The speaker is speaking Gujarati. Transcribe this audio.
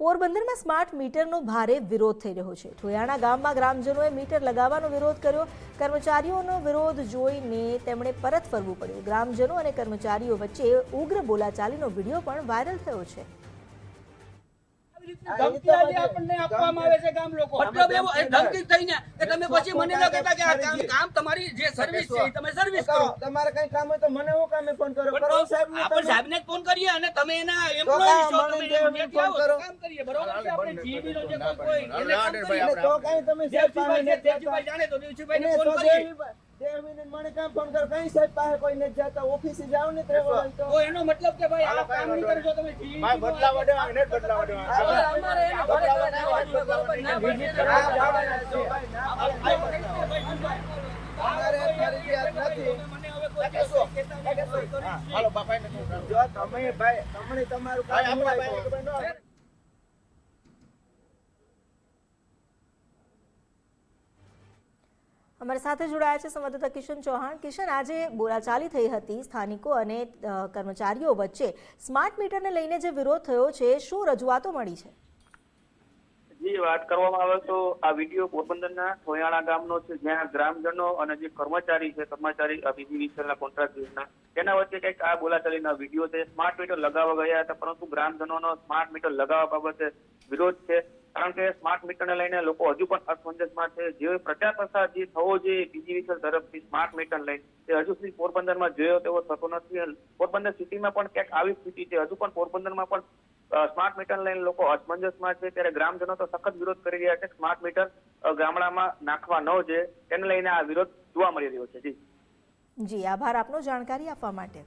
પોરબંદરમાં સ્માર્ટ મીટરનો ભારે વિરોધ થઈ રહ્યો છે। ઠોયાણા ગામમાં ગ્રામજનોએ મીટર લગાવવાનો વિરોધ કર્યો। કર્મચારીઓનો વિરોધ જોઈને તેમણે પરત ફરવું પડ્યું। ગ્રામજનો અને કર્મચારીઓ વચ્ચે ઉગ્ર બોલાચાલીનો વિડીયો પણ વાયરલ થયો છે। ધમકી આજે આપણને આપવામાં આવે છે ગામ લોકો મતલબ એવો ધમકી થઈને કે તમે પછી મને ન કહેતા કે આ કામ તમારી જે સર્વિસ છે તમે સર્વિસ કરો તમારે કઈ કામ હોય તો મને હું કામે ફોન કરો કરો સાહેબને આપણે સાહેબને જ ફોન કરીએ અને તમે એના એમ્પ્લોયી છો તમે ફોન કરો કામ કરીએ બરોબર છે આપણે જીબી નો જે કોઈ એને કામ કરીએ તો કઈ તમે સાહેબ પાસે દેવજીભાઈ જાણે તો દેવજીભાઈને ફોન કરીએ 2 મિનિટ મને કામ ફોન કરો કઈ સાહેબ પાસે કોઈ નથી જાતા ઓફિસે જાવ ને તો એનો મતલબ કે ભાઈ આ કામ નહીં કરજો તમે જીબી ભાઈ બદલાવડે આને બદલાવડે અમારે એનો બરોબર ના હાલો બાપાને જો તમે ભાઈ તમને તમારું કામ હોય અમારી સાથે જોડાયા છે સંવાદદાતા કિશન ચૌહાણ। કિશન, આજે બોલાચાલી થઈ હતી સ્થાનિકો અને કર્મચારીઓ વચ્ચે સ્માર્ટ મીટરને લઈને જે વિરોધ થયો છે, શું રજૂઆતો મળી છે? જી, વાત કરવામાં આવે તો આ વિડીયો પોરબંદરના ઠોયાણા ગામનો છે, જ્યાં ગ્રામજનો અને જે કર્મચારી છે પીજીવીસીએલના કોન્ટ્રાક્ટરના તેના વચ્ચે કંઈક આ બોલાચાલીના વિડીયો છે। સ્માર્ટ મીટર લગાવવા ગયા હતા, પરંતુ ગ્રામજનોનો સ્માર્ટ મીટર લગાવવા બાબતે વિરોધ છે, કારણ કે સ્માર્ટ મીટરને લઈને લોકો હજુ પણ અસમંજસમાં છે। જે પ્રચાર પ્રસાર જે થવો જોઈએ પીજીવીસીએલ તરફથી સ્માર્ટ મીટર લઈને તે હજુ સુધી પોરબંદરમાં જોયો તેવો થતો નથી। પોરબંદર સિટીમાં પણ ક્યાંક આવી સ્થિતિ છે, હજુ પણ પોરબંદરમાં પણ સ્માર્ટ મીટર લઈને લોકો અસમંજસમાં છે, ત્યારે ગ્રામજનો તો સખત વિરોધ કરી રહ્યા છે। સ્માર્ટ મીટર ગામડામાં નાખવા ન જોઈએ તેને લઈને આ વિરોધ જોવા મળી રહ્યો છે। જી, આભાર આપનો જાણકારી આપવા માટે।